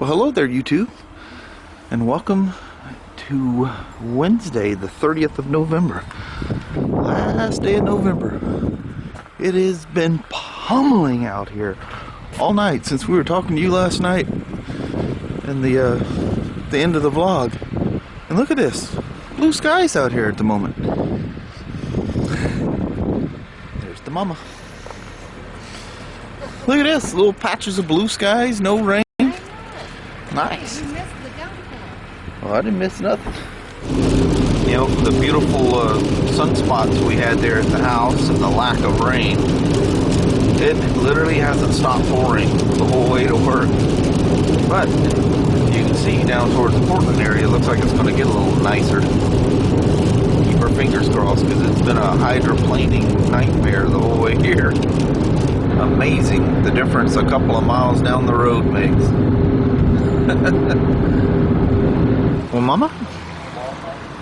Well, hello there, YouTube, and welcome to Wednesday, the 30th of November. Last day of November. It has been pummeling out here all night since we were talking to you last night and the end of the vlog. And look at this. Blue skies out here at the moment. There's the mama. Look at this. Little patches of blue skies, no rain. Nice. You missed the downpour. Oh, I didn't miss nothing. You know, the beautiful sunspots we had there at the house and the lack of rain, it literally hasn't stopped pouring the whole way to work. But you can see down towards the Portland area, it looks like it's going to get a little nicer. Keep our fingers crossed, because it's been a hydroplaning nightmare the whole way here. Amazing the difference a couple of miles down the road makes. Well, Mama,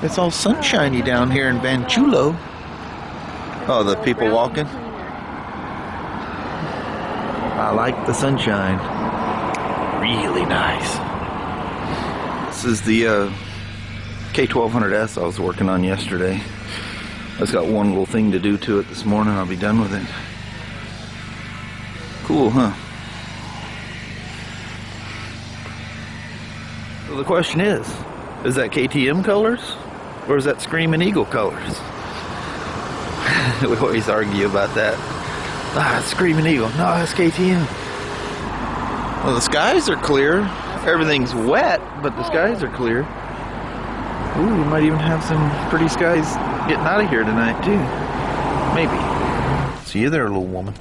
it's all sunshiny down here in Van Chulo. Oh, the people walking. I like the sunshine. Really nice. This is the K1200S I was working on yesterday. I just got one little thing to do to it this morning. I'll be done with it. Cool, huh? So the question is that KTM colors or is that Screaming Eagle colors? We always argue about that. Ah, it's Screaming Eagle. No, that's KTM. Well, the skies are clear. Everything's wet, but the skies are clear. Ooh, we might even have some pretty skies getting out of here tonight, too. Maybe. See you there, little woman.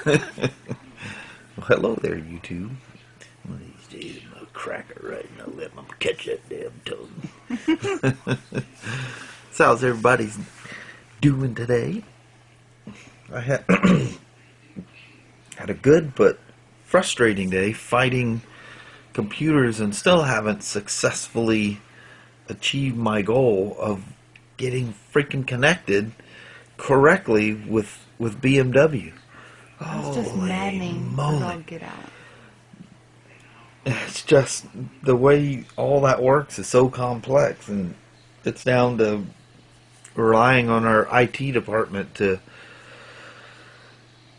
Well, hello there, YouTube. One of these days I'm gonna crack it right and I'll let them catch that damn tongue. So how's everybody's doing today? I had had a good but frustrating day fighting computers and still haven't successfully achieved my goal of getting freaking connected correctly with BMW. It's just maddening. I'll get out. It's just the way all that works is so complex, and it's down to relying on our IT department to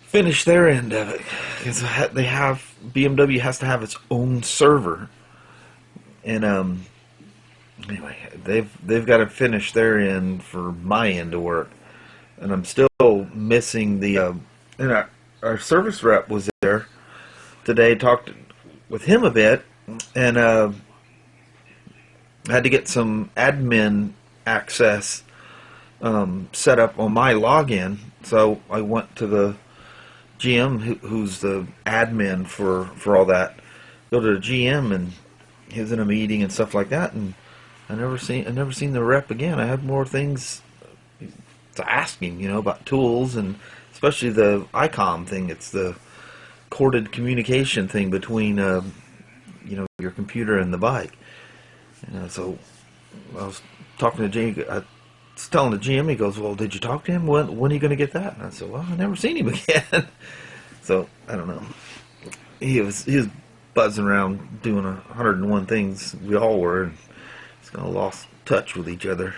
finish their end of it, because BMW has to have its own server, and anyway, they've got to finish their end for my end to work, and I'm still missing the and our service rep was there today, talked with him a bit, and had to get some admin access set up on my login. So I went to the GM, who's the admin for all that. Go to the GM, and he was in a meeting and stuff like that, and I never seen the rep again. I had more things to ask him, you know, about tools, and especially the ICOM thing. It's the corded communication thing between you know, your computer and the bike. So I was talking to Jimmy. I was telling the GM. He goes, "Well, did you talk to him? When are you going to get that?" And I said, "Well, I never seen him again." So I don't know. He was buzzing around doing 101 things. We all were. And he's kind of lost touch with each other.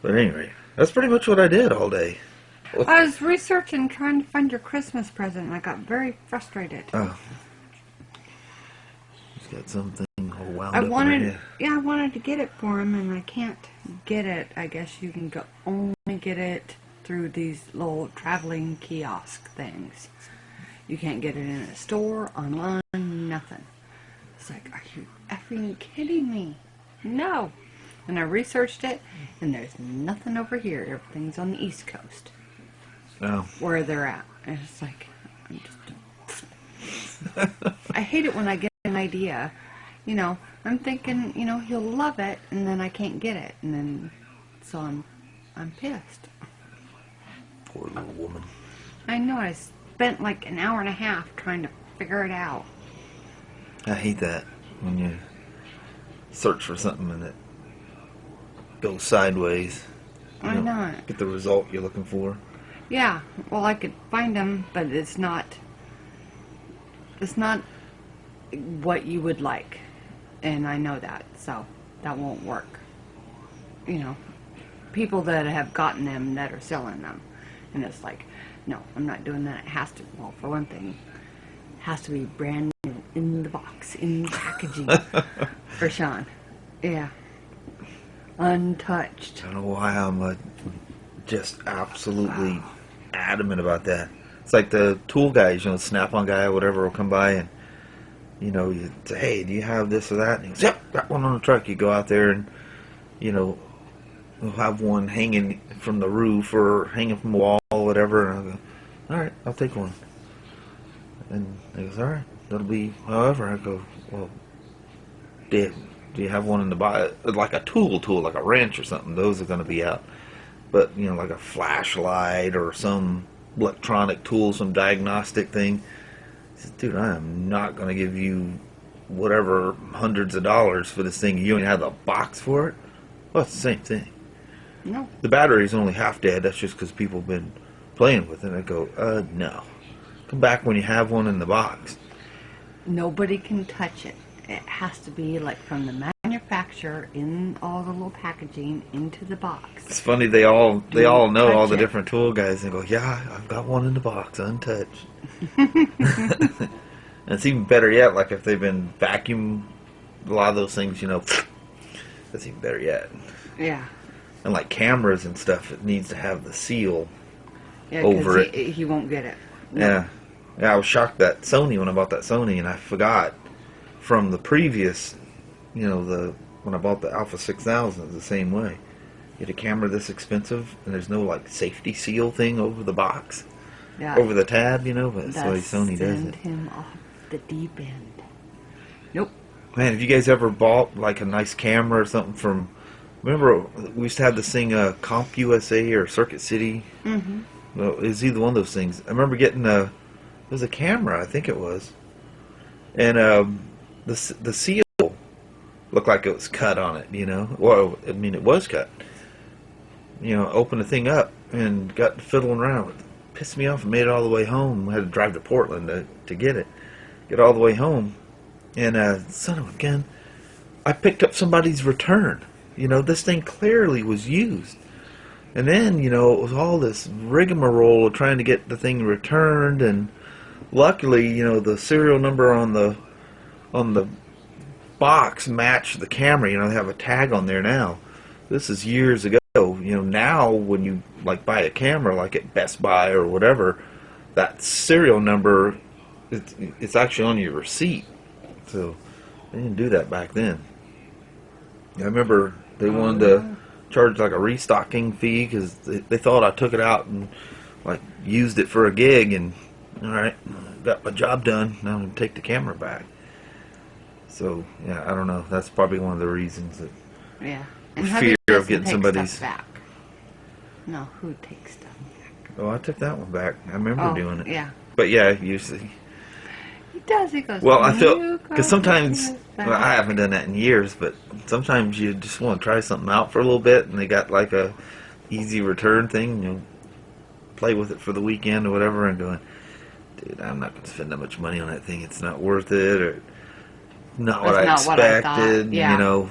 But anyway, that's pretty much what I did all day. I was researching, trying to find your Christmas present, and I got very frustrated. Oh. He's got something all wound up in her head. I wanted to get it for him, and I can't get it. I guess you can only get it through these little traveling kiosk things. You can't get it in a store, online, nothing. It's like, are you effing kidding me? No. And I researched it, and there's nothing over here. Everything's on the East Coast. Oh. Where they're at. And it's like, I'm just... I hate it when I get an idea. You know, I'm thinking, you know, he'll love it, and then I can't get it. And then, so I'm pissed. Poor little woman. I know, I spent like an hour and a half trying to figure it out. I hate that. when you search for something and it goes sideways. You I know. Get the result you're looking for. Yeah, well, I could find them, but it's not what you would like, and I know that, so that won't work. You know, people that have gotten them that are selling them, and it's like, no, I'm not doing that. It has to, well, for one thing, it has to be brand new in the box, in the packaging for Shawn. Yeah, untouched. I don't know why I'm just absolutely adamant about that. It's like the tool guys, you know, Snap-on guy or whatever will come by and, you know, you say, hey, do you have this or that? And he goes, yep, got one on the truck. You go out there and, you know, we'll have one hanging from the roof or hanging from the wall or whatever. And I go, all right, I'll take one. And he goes, all right, that'll be however. I go, well, do you have one in the box? Like a tool, like a wrench or something. Those are going to be out. But, you know, like a flashlight or some electronic tool, some diagnostic thing. He says, dude, I am not going to give you whatever hundreds of dollars for this thing. You don't even have the box for it. Well, it's the same thing. No. The battery's only half dead. That's just because people have been playing with it. I go, no. Come back when you have one in the box. Nobody can touch it. It has to be like from the manufacturer in all the little packaging into the box. It's funny, they all know all the it. different tool guys and go, yeah, I've got one in the box, untouched. And it's even better yet, like if they've been vacuum, a lot of those things, you know, that's even better yet. Yeah. And like cameras and stuff, it needs to have the seal over it. He won't get it. No. Yeah. Yeah, I was shocked that Sony, when I bought that Sony, and I forgot from the previous, you know, when I bought the Alpha 6000, it was the same way. You get a camera this expensive, and there's no, like, safety seal thing over the box, over the tab, you know, but that's why Sony does it. Send him off the deep end. Nope. Man, have you guys ever bought, like, a nice camera or something from, remember, we used to have this thing, Comp USA or Circuit City? Mm-hmm. Well, it was either one of those things. I remember getting it was a camera, I think it was, and, the seal looked like it was cut on it, you know. Well, I mean, it was cut. You know, opened the thing up and got fiddling around. It pissed me off and made it all the way home. I had to drive to Portland to get it. Get all the way home. And, son of a gun, I picked up somebody's return. You know, this thing clearly was used. And then, you know, it was all this rigmarole of trying to get the thing returned. And luckily, you know, the serial number on the box match the camera. You know, they have a tag on there now. This is years ago. You know, now when you like buy a camera like at Best Buy or whatever, that serial number, it's actually on your receipt. So they didn't do that back then. I remember they wanted to charge like a restocking fee because they thought I took it out and like used it for a gig, and all right, got my job done. Now I'm gonna take the camera back. So, yeah, I don't know. That's probably one of the reasons that And fear of getting somebody's stuff back. No, who takes stuff back? Oh, I took that one back. I remember doing it. Yeah. But yeah, usually. He does. He goes. Well, I feel because sometimes I haven't done that in years, but sometimes you just want to try something out for a little bit, and they got like a easy return thing. You know, play with it for the weekend or whatever, and going, dude, I'm not going to spend that much money on that thing. It's not worth it, or not what I expected. Yeah. You know.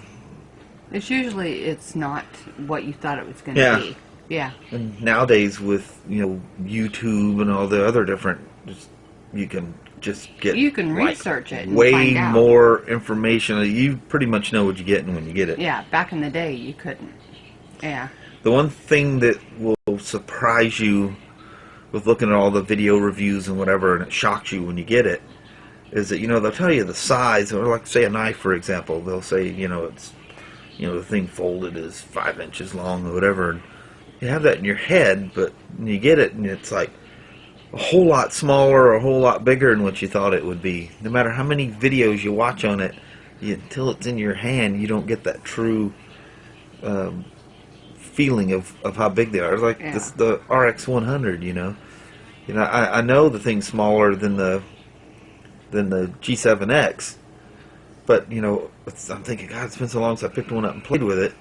It's not what you thought it was going to be. Yeah. And nowadays with, you know, YouTube and all the other different, you can just get research it and way find out. more information. You pretty much know what you're getting when you get it. Yeah, back in the day you couldn't. Yeah. The one thing that will surprise you with looking at all the video reviews and whatever, and it shocks you when you get it, is that, you know, they'll tell you the size, or like say a knife, for example. They'll say, you know, it's, you know, the thing folded is 5 inches long or whatever, and you have that in your head, but when you get it and it's like a whole lot smaller or a whole lot bigger than what you thought it would be. No matter how many videos you watch on it, until it's in your hand, you don't get that true feeling of how big they are. It's like the RX100, you know. You know, I know the thing's smaller than the G7X, But, you know, I'm thinking, God, it's been so long since I picked one up and played with it.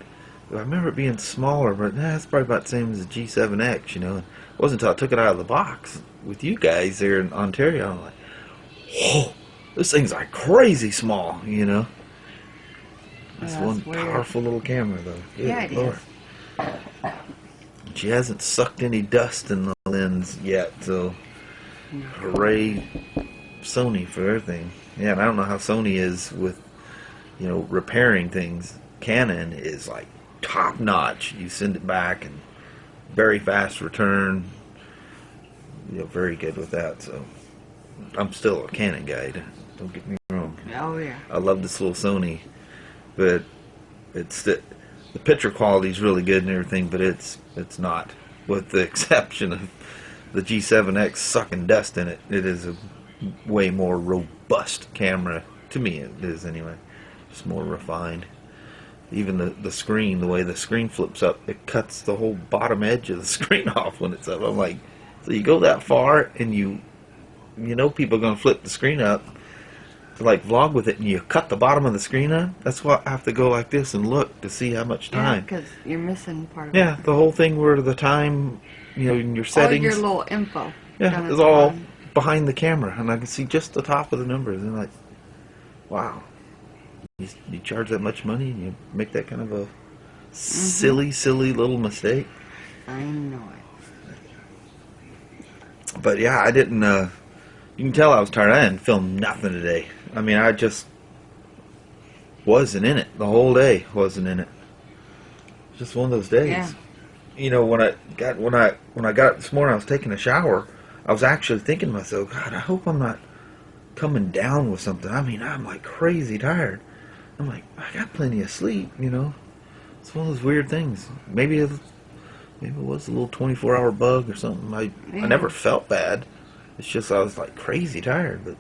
I remember it being smaller, but it's probably about the same as the G7X, you know. It wasn't until I took it out of the box with you guys there in Ontario, I'm like, whoa, this thing's like crazy small, you know. It's one weird. powerful little camera, though. Good Yeah, it Lord. is. She hasn't sucked any dust in the lens yet, so hooray Sony for everything. Yeah, and I don't know how Sony is with, you know, repairing things. Canon is like top notch. You send it back and very fast return. You know, very good with that. So I'm still a Canon guy. Don't get me wrong. Oh yeah. I love this little Sony, but it's the picture quality is really good and everything, but it's not, with the exception of the G7X sucking dust in it. It is a way more robust camera. To me, it is anyway. It's more refined. Even the screen, the way the screen flips up, it cuts the whole bottom edge of the screen off when it's up. I'm like, so you go that far, and you know people are going to flip the screen up to like vlog with it, and you cut the bottom of the screen up. That's why I have to go like this and look to see how much time. Yeah, because you're missing part of it. Yeah, the whole thing where the time, you know, in your settings. All your little info. Yeah, it's all behind the camera, and I can see just the top of the numbers. And like, wow, you charge that much money and you make that kind of a silly little mistake. I know it. But yeah, I didn't. You can tell I was tired. I didn't film nothing today. I mean, I just wasn't in it the whole day. Wasn't in it. Just one of those days. Yeah. You know, when I got up this morning, I was taking a shower. I was actually thinking to myself, God, I hope I'm not coming down with something. I mean, I'm like crazy tired. I'm like, I got plenty of sleep, you know. It's one of those weird things. Maybe it was a little 24-hour bug or something. I never felt bad. It's just I was like crazy tired. But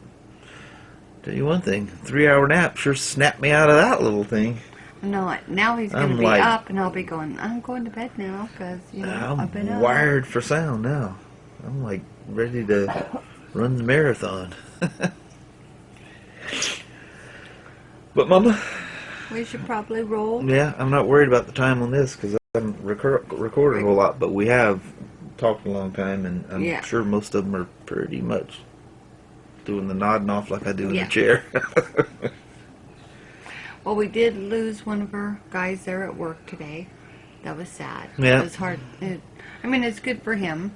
tell you one thing, 3-hour nap sure snapped me out of that little thing. No, now he's going to be up, and I'll be going, I'm going to bed now, because, you know, I've been I'm up. wired for sound now. I'm like ready to run the marathon. But Mama, we should probably roll. Yeah, I'm not worried about the time on this because I haven't recorded a whole lot, but we have talked a long time, and I'm sure most of them are pretty much doing the nodding off like I do in the chair. Well, we did lose one of our guys there at work today. That was sad. Yeah. It was hard. I mean, it's good for him,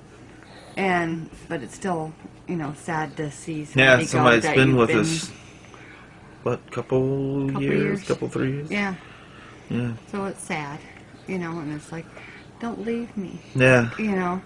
but it's still, you know, sad to see somebody somebody's go that been with been, us, what, couple 3 years? Yeah. Yeah. So it's sad, you know, and it's like, don't leave me. Yeah. You know,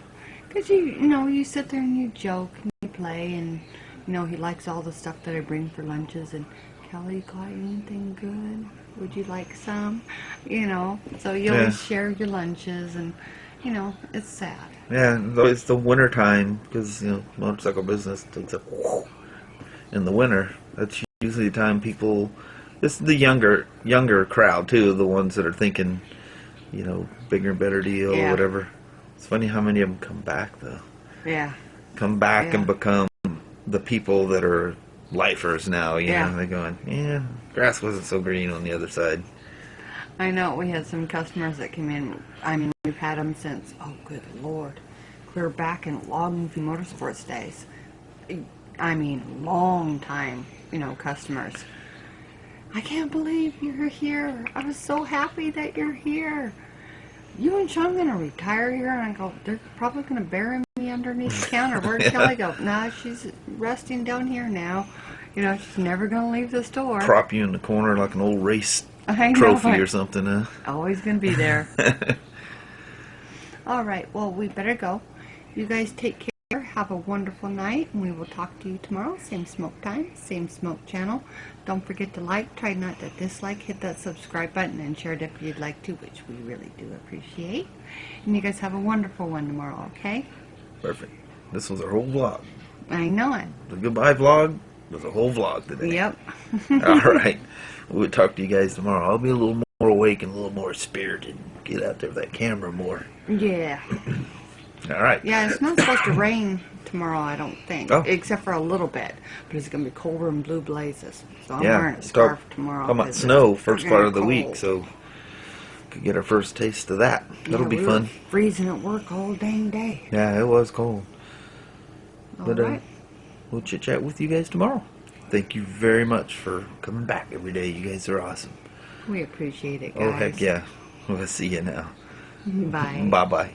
because you know, you sit there and you joke and you play, and you know, he likes all the stuff that I bring for lunches, and Kelly, got anything good? Would you like some? You know, so you always share your lunches, and you know, it's sad. Yeah, it's the winter time because, you know, motorcycle business takes up in the winter. That's usually the time people. It's the younger crowd too, the ones that are thinking, you know, bigger and better deal or whatever. It's funny how many of them come back though. Yeah. Come back and become the people that are lifers now. You know, they're going, grass wasn't so green on the other side. I know, we had some customers that came in. I mean, we've had them since, oh good Lord, we were back in Logging Motorsports days. I mean, long time, you know, customers. I can't believe you're here. I was so happy that you're here. You and Shawn going to retire here? And I go, they're probably going to bury me underneath the counter. Where'd Kelly go? Nah, she's resting down here now. You know, she's never going to leave the store. Prop you in the corner like an old race trophy or something, huh? Always going to be there. All right, well, we better go. You guys take care. Have a wonderful night, and we will talk to you tomorrow. Same smoke time, same smoke channel. Don't forget to like, try not to dislike, hit that subscribe button, and share it if you'd like to, which we really do appreciate. And you guys have a wonderful one tomorrow, okay? Perfect. This was our whole vlog. I know it. The goodbye vlog was a whole vlog today. Yep. All right. We'll talk to you guys tomorrow. I'll be a little more awake and a little more spirited. Get out there with that camera more. Yeah. All right. Yeah, it's not supposed to rain tomorrow, I don't think. Oh. Except for a little bit. But it's going to be colder and blue blazes. So I'm Yeah. wearing a scarf tomorrow. Talking about 'cause snow it's first freaking part of the cold. week, so could get our first taste of that. That'll Yeah, be we fun. were freezing at work all dang day. Yeah, it was cold. All right. We'll chit chat with you guys tomorrow. Thank you very much for coming back every day. You guys are awesome. We appreciate it, guys. Oh, heck yeah. We'll see you now. Bye. Bye-bye.